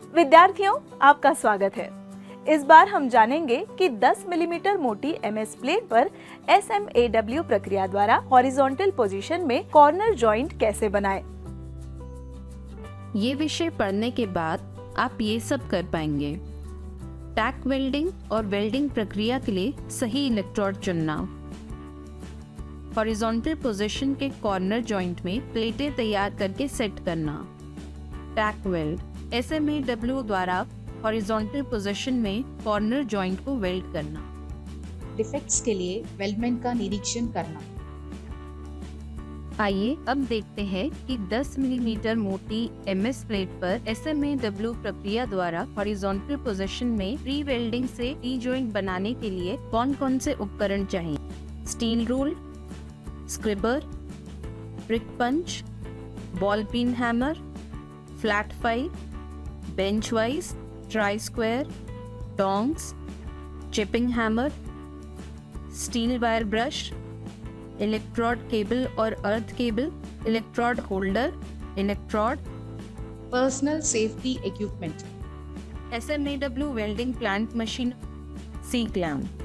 विद्यार्थियों, आपका स्वागत है। इस बार हम जानेंगे कि 10 मिलीमीटर मोटी एमएस प्लेट पर SMAW प्रक्रिया द्वारा हॉरिजॉन्टल पोजीशन में कॉर्नर जॉइंट कैसे बनाएं। ये विषय पढ़ने के बाद आप ये सब कर पाएंगे। टैक वेल्डिंग और वेल्डिंग प्रक्रिया के लिए सही इलेक्ट्रोड चुनना, हॉरिजॉन्टल पोजीशन के कॉर्नर जॉइंट में प्लेटें तैयार करके सेट करना, टैक वेल्ड SMAW द्वारा हॉरिजॉन्टल पोजीशन में कॉर्नर जॉइंट को वेल्ड करना, डिफेक्ट्स के लिए वेल्डमेंट का निरीक्षण करना। आइए अब देखते हैं कि 10 मिलीमीटर मोटी एमएस प्लेट पर SMAW प्रक्रिया द्वारा हॉरिजॉन्टल पोजीशन में प्री वेल्डिंग से टी जॉइंट बनाने के लिए कौन कौन से उपकरण चाहिए। Steel rule, scriber, prick punch, ball pin hammer, flat file, bench vice, try square, tongs, chipping hammer, steel wire brush, electrode cable और earth cable, electrode holder, electrode, personal safety equipment, SMAW welding plant machine, C clamp.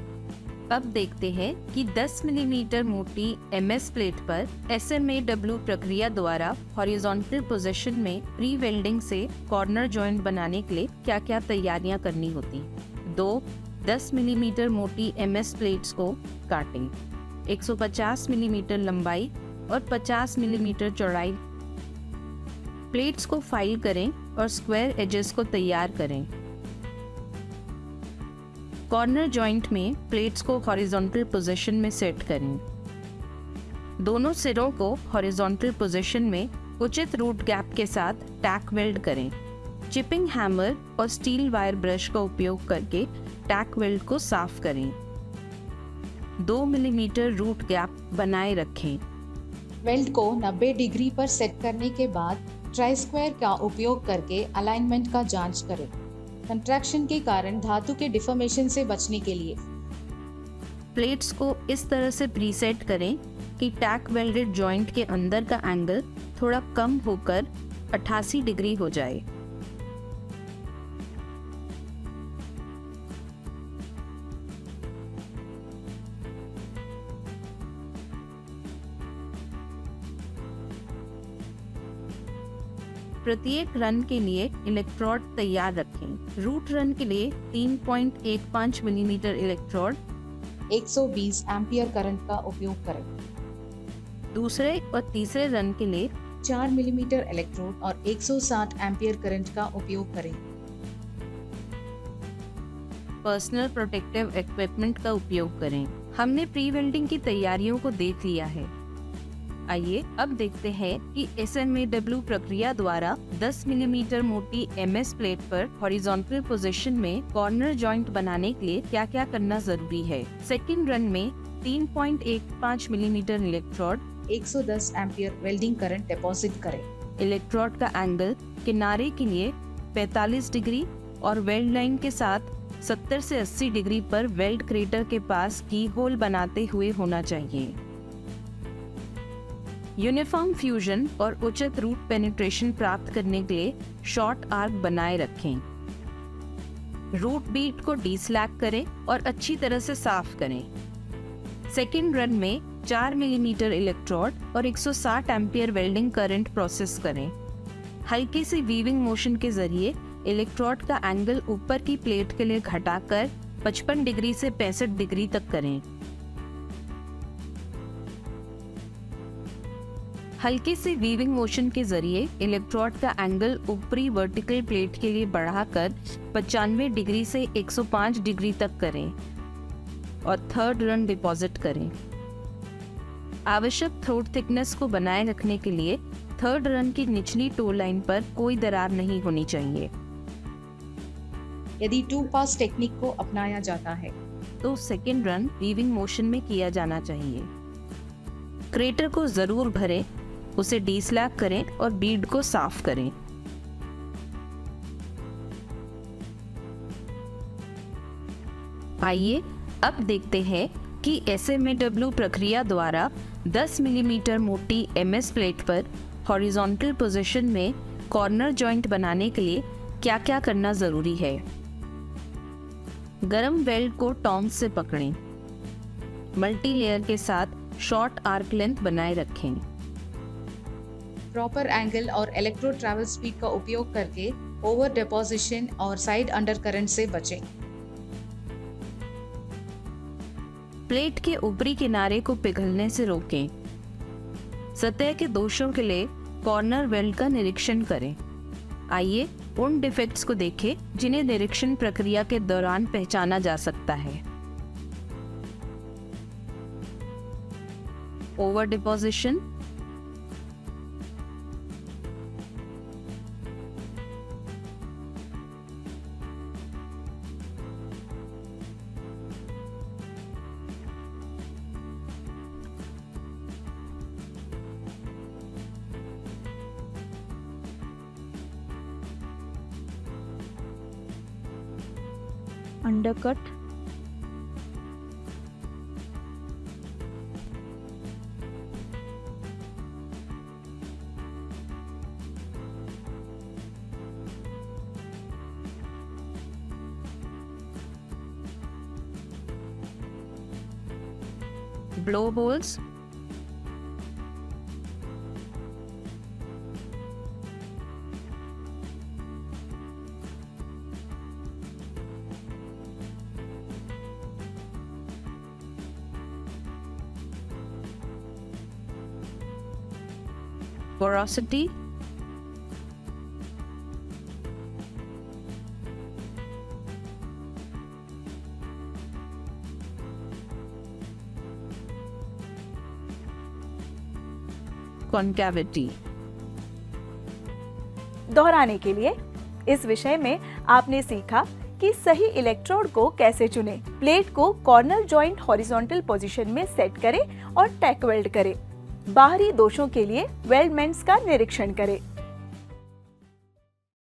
अब देखते हैं कि 10 millimetre मोटी MS plate पर SMAW प्रक्रिया द्वारा horizontal position में प्री वेल्डिंग से कॉर्नर जॉइंट बनाने के लिए क्या क्या तैयारियां करनी होती। 10 मिलीमीटर मोटी एमएस प्लेट्स को काटें। 150 मिलीमीटर लंबाई और 50 मिलीमीटर चौड़ाई। प्लेट्स को फाइल करें और स्क्वायर एजेस को तैयार करें। कॉर्नर जॉइंट में प्लेट्स को हॉरिजॉन्टल पोजीशन में सेट करें। दोनों सिरों को हॉरिजॉन्टल पोजीशन में उचित रूट गैप के साथ टैक वेल्ड करें। चिपिंग हैमर और स्टील वायर ब्रश का उपयोग करके टैक वेल्ड को साफ करें। 2 मिलीमीटर रूट गैप बनाए रखें। वेल्ड को 90 डिग्री पर सेट करने के बाद ट्राई स्क्वायर का उपयोग करके अलाइनमेंट का जांच करें। कंट्रैक्शन के कारण धातु के डिफॉर्मेशन से बचने के लिए प्लेट्स को इस तरह से प्रीसेट करें कि टैक वेल्डेड जॉइंट के अंदर का एंगल थोड़ा कम होकर 88 डिग्री हो जाए। प्रत्येक रन के लिए इलेक्ट्रोड तैयार रखें। रूट रन के लिए 3.15 मिलीमीटर इलेक्ट्रोड 120 एम्पियर करंट का उपयोग करें। दूसरे और तीसरे रन के लिए 4 मिलीमीटर इलेक्ट्रोड और 160 एम्पियर करंट का उपयोग करें। पर्सनल प्रोटेक्टिव इक्विपमेंट का उपयोग करें। हमने प्री वेल्डिंग की तैयारियों को देख लिया है। आइए अब देखते हैं कि SMAW प्रक्रिया द्वारा 10 मिलीमीटर मोटी एमएस प्लेट पर हॉरिजॉन्टल पोजीशन में कॉर्नर जॉइंट बनाने के लिए क्या क्या करना जरूरी है। सेकंड रन में 3.15 millimetre electrode 110 ampere welding current deposit करें। इलेक्ट्रोड का एंगल किनारे के लिए 45 डिग्री और वेल्ड लाइन के साथ 70 से 80 डिग्री पर वेल्ड क्रेटर के पास की होल बनाते हुए होना चाहिए। यूनिफॉर्म फ्यूजन और उचित रूट पेनिट्रेशन प्राप्त करने के लिए शॉर्ट आर्क बनाए रखें। रूट बीट को डीस्लैक करें और अच्छी तरह से साफ करें। सेकेंड रन में 4 मिलीमीटर इलेक्ट्रोड और 160 एम्पियर वेल्डिंग करंट प्रोसेस करें। हल्के से वीविंग मोशन के जरिए इलेक्ट्रोड का एंगल ऊपर की प्लेट के लिए घटाकर 55 डिग्री से 65 डिग्री तक करें। हल्के से वीविंग मोशन के जरिए इलेक्ट्रोड का एंगल ऊपरी वर्टिकल प्लेट के लिए बढ़ाकर 95 डिग्री से 105 डिग्री तक करें और थर्ड रन डिपॉजिट करें। आवश्यक थ्रोट थिकनेस को बनाए रखने के लिए थर्ड रन की निचली टो लाइन पर कोई दरार नहीं होनी चाहिए। यदि 2 पास टेक्निक को अपनाया जाता है तो सेकेंड रन वीविंग मोशन में किया जाना चाहिए। क्रेटर को जरूर भरें, उसे डीस्लैक करें और बीड को साफ करें। आइए अब देखते हैं कि SMAW प्रक्रिया द्वारा 10 मिलीमीटर मोटी एमएस प्लेट पर हॉरिजॉन्टल पोजीशन में कॉर्नर जॉइंट बनाने के लिए क्या क्या करना जरूरी है। गरम वेल्ड को टॉन्ग्स से पकड़ें। मल्टी लेयर के साथ शॉर्ट आर्क लेंथ बनाए रखें। प्रॉपर एंगल और इलेक्ट्रोड ट्रैवल स्पीड का उपयोग करके ओवर डिपोजिशन और साइड अंडरकरंट से बचें। प्लेट के ऊपरी किनारे को पिघलने से रोकें। सतह के दोषों के लिए कॉर्नर वेल्ड का निरीक्षण करें। आइए उन डिफेक्ट्स को देखें जिन्हें निरीक्षण प्रक्रिया के दौरान पहचाना जा सकता है। Over deposition, undercut, blow holes, porosity, concavity। दोहराने के लिए इस विषय में आपने सीखा कि सही इलेक्ट्रोड को कैसे चुनें, प्लेट को कॉर्नर जॉइंट हॉरिजॉन्टल पोजीशन में सेट करें और टैक वेल्ड करें, बाहरी दोषों के लिए वेल्डमेंट्स का निरीक्षण करें।